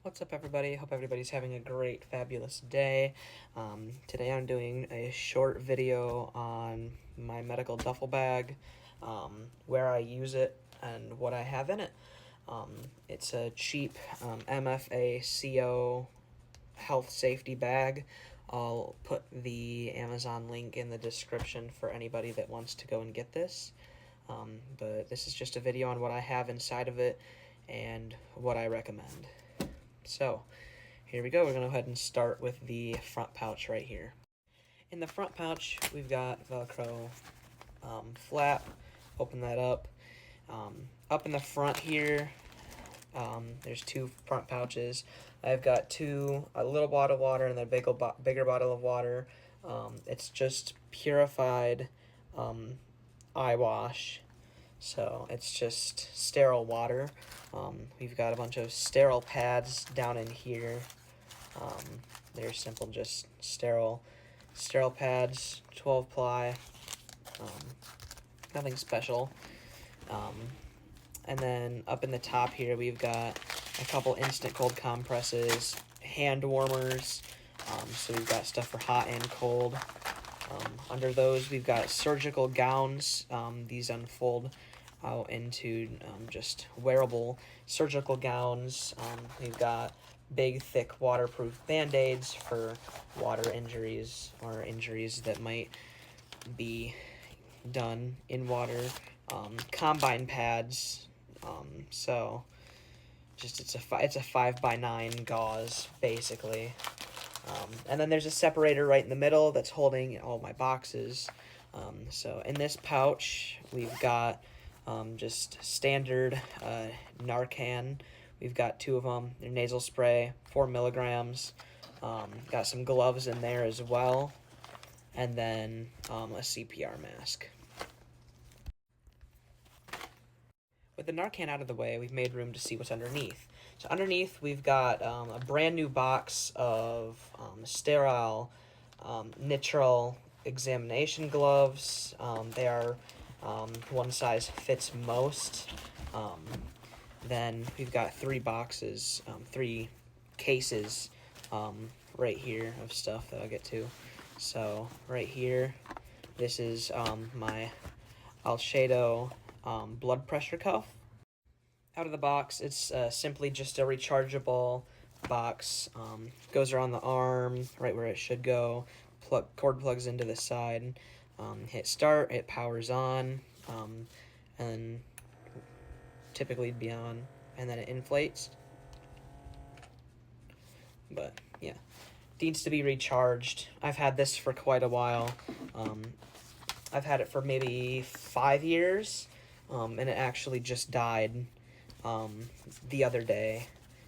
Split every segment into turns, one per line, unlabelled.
What's up, everybody? Hope everybody's having a great, fabulous day. Today I'm doing a short video on my medical duffel bag, where I use it and what I have in it. It's a cheap MFA CO health safety bag. I'll put the Amazon link in the description for anybody that wants to go and get this. But this is just a video on what I have inside of it and what I recommend. So, here we go. We're going to go ahead and start with the front pouch right here. In the front pouch, we've got Velcro flap. Open that up. Up in the front here, there's two front pouches. I've got a little bottle of water and a bigger bottle of water. It's just purified eye wash. So it's just sterile water. We've got a bunch of sterile pads down in here. They're simple, just sterile pads, 12 ply, nothing special. And then up in the top here, we've got a couple instant cold compresses, hand warmers. So we've got stuff for hot and cold. Under those, we've got surgical gowns. These unfold out into just wearable surgical gowns. We've got big, thick, waterproof Band-Aids for water injuries or injuries that might be done in water. Combine pads. So just it's a 5x9 gauze basically. And then there's a separator right in the middle that's holding all my boxes. So in this pouch, we've got just standard Narcan. We've got 2 of them. They're nasal spray, 4 milligrams. Got some gloves in there as well. And then a CPR mask. With the Narcan out of the way, we've made room to see what's underneath. So underneath, we've got a brand new box of sterile nitrile examination gloves. They are one size fits most. Then we've got 3 boxes, 3 cases right here of stuff that I'll get to. So right here, this is my Alcedo blood pressure cuff. Out of the box, it's simply just a rechargeable box. Goes around the arm, right where it should go. Cord plugs into the side. Hit start, it powers on, and typically it'd be on, and then it inflates. But yeah, needs to be recharged. I've had this for quite a while. I've had it for maybe 5 years, and it actually just died the other day,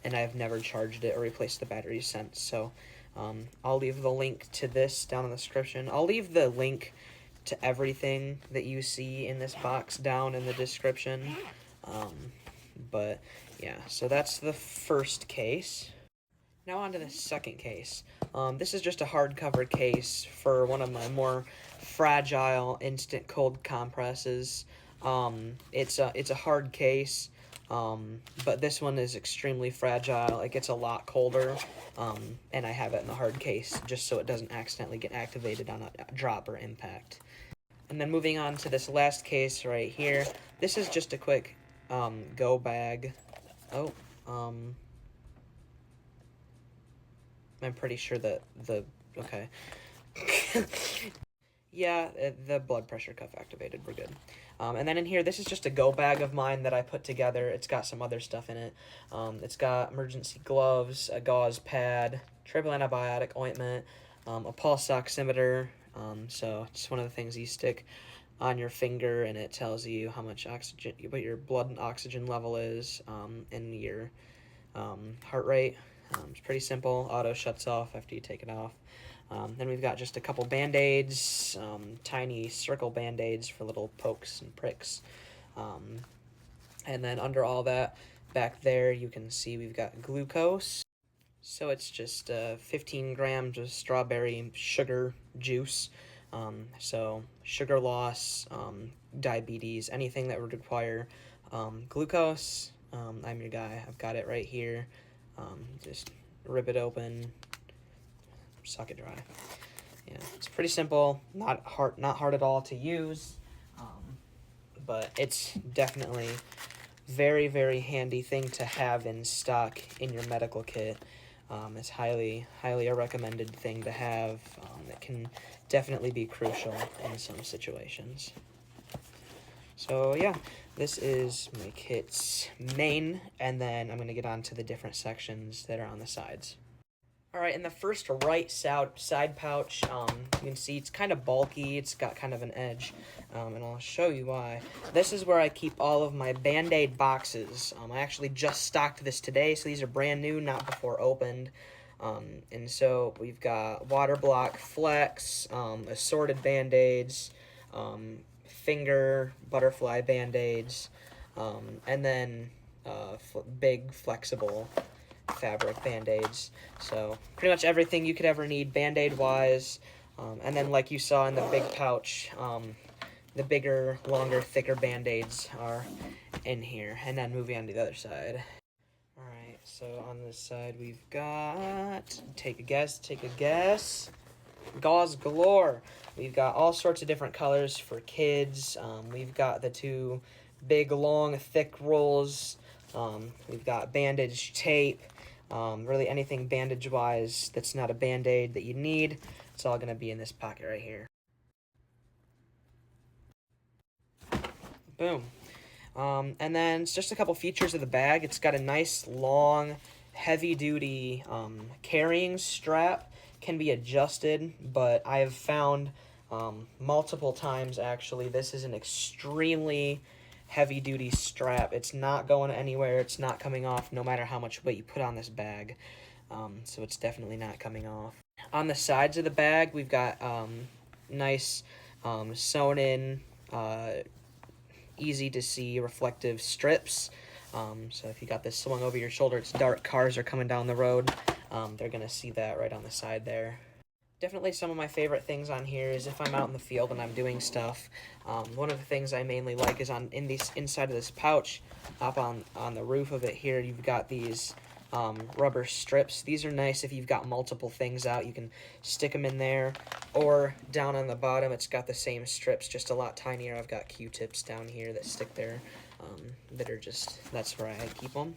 and I've never charged it or replaced the batteries since. So I'll leave the link to this down in the description. I'll leave the link to everything that you see in this box down in the description. But yeah, so that's the first case. Now on to the second case. This is just a hardcover case for one of my more fragile instant cold compresses. It's a hard case, but this one is extremely fragile. It gets a lot colder, and I have it in the hard case just so it doesn't accidentally get activated on a drop or impact. And then moving on to this last case right here. This is just a quick go bag. I'm pretty sure that okay. Yeah, the blood pressure cuff activated. We're good. And then in here, this is just a go bag of mine that I put together. It's got some other stuff in it. It's got emergency gloves, a gauze pad, triple antibiotic ointment, a pulse oximeter. So it's one of the things you stick on your finger, and it tells you how much oxygen, what your blood and oxygen level is, and your heart rate. It's pretty simple. Auto shuts off after you take it off. Then we've got just a couple Band-Aids, tiny circle Band-Aids for little pokes and pricks. And then under all that, back there, you can see we've got glucose. So it's just 15 grams of strawberry sugar juice. So sugar loss, diabetes, anything that would require glucose, I'm your guy. I've got it right here. Just rip it open, suck it dry. Yeah, it's pretty simple, not hard at all to use, but it's definitely very, very handy thing to have in stock in your medical kit. It's highly a recommended thing to have. That can definitely be crucial in some situations. So yeah, this is my kit's main, and then I'm going to get on to the different sections that are on the sides. Alright, in the first right side pouch, you can see it's kind of bulky, it's got kind of an edge, and I'll show you why. This is where I keep all of my Band-Aid boxes. I actually just stocked this today, so these are brand new, not before opened. And so we've got Water Block Flex, assorted Band-Aids, finger butterfly Band-Aids, and then big flexible fabric Band-Aids. So pretty much everything you could ever need Band-Aid wise. And then like you saw in the big pouch, the bigger, longer, thicker Band-Aids are in here. And then moving on to the other side. Alright, so on this side we've got, take a guess, Gauze galore. We've got all sorts of different colors for kids. We've got the two big, long, thick rolls. We've got bandage tape. Really anything bandage-wise that's not a Band-Aid that you need, it's all going to be in this pocket right here. Boom. And then it's just a couple features of the bag. It's got a nice, long, heavy-duty carrying strap. Can be adjusted, but I have found multiple times, actually, this is an extremely heavy-duty strap. It's not going anywhere. It's not coming off no matter how much weight you put on this bag. So it's definitely not coming off. On the sides of the bag, we've got nice sewn-in, easy-to-see reflective strips. So if you got this swung over your shoulder, it's dark, cars are coming down the road, they're going to see that right on the side there. Definitely some of my favorite things on here is if I'm out in the field and I'm doing stuff. One of the things I mainly like is inside of this pouch, up on the roof of it here, you've got these rubber strips. These are nice if you've got multiple things out. You can stick them in there, or down on the bottom it's got the same strips, just a lot tinier. I've got Q-tips down here that stick there, that are just, that's where I keep them.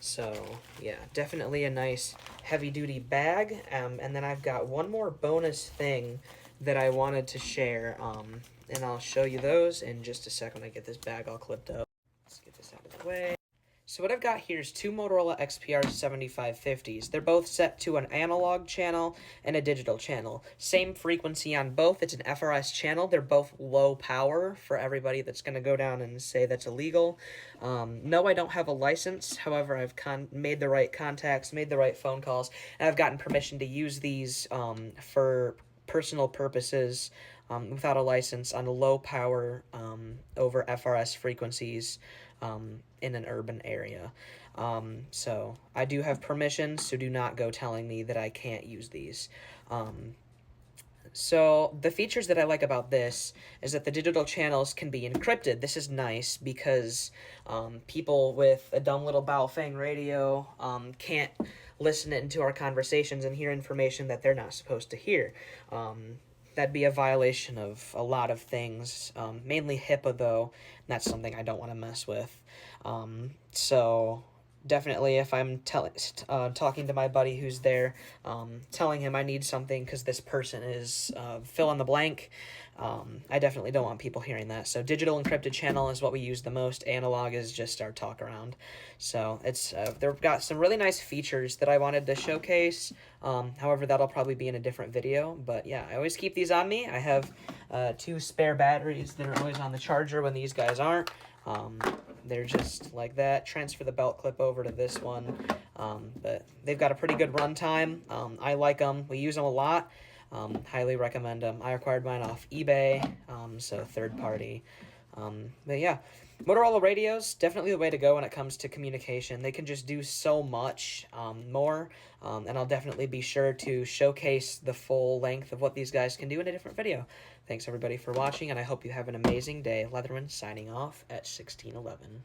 So yeah, definitely a nice heavy-duty bag. And then I've got one more bonus thing that I wanted to share, and I'll show you those in just a second when I get this bag all clipped up. Let's get this out of the way. So what I've got here is two Motorola XPR 7550s. They're both set to an analog channel and a digital channel. Same frequency on both. It's an FRS channel. They're both low power for everybody that's going to go down and say that's illegal. No, I don't have a license. However, I've made the right contacts, made the right phone calls, and I've gotten permission to use these for personal purposes without a license on low power over FRS frequencies in an urban area. So I do have permission, so do not go telling me that I can't use these. So the features that I like about this is that the digital channels can be encrypted. This is nice because people with a dumb little Baofeng radio can't listen into our conversations and hear information that they're not supposed to hear. That'd be a violation of a lot of things, mainly HIPAA though, and that's something I don't want to mess with. So definitely if I'm talking to my buddy who's there, telling him I need something because this person is fill in the blank, I definitely don't want people hearing that. So digital encrypted channel is what we use the most. Analog is just our talk around. So it's they've got some really nice features that I wanted to showcase. However, that'll probably be in a different video. But yeah, I always keep these on me. I have 2 spare batteries that are always on the charger when these guys aren't. They're just like that. Transfer the belt clip over to this one. But they've got a pretty good runtime. I like them. We use them a lot. Highly recommend them. I acquired mine off eBay, so third party. But yeah, Motorola radios, definitely the way to go when it comes to communication. They can just do so much more, and I'll definitely be sure to showcase the full length of what these guys can do in a different video. Thanks everybody for watching, and I hope you have an amazing day. Leatherman signing off at 1611.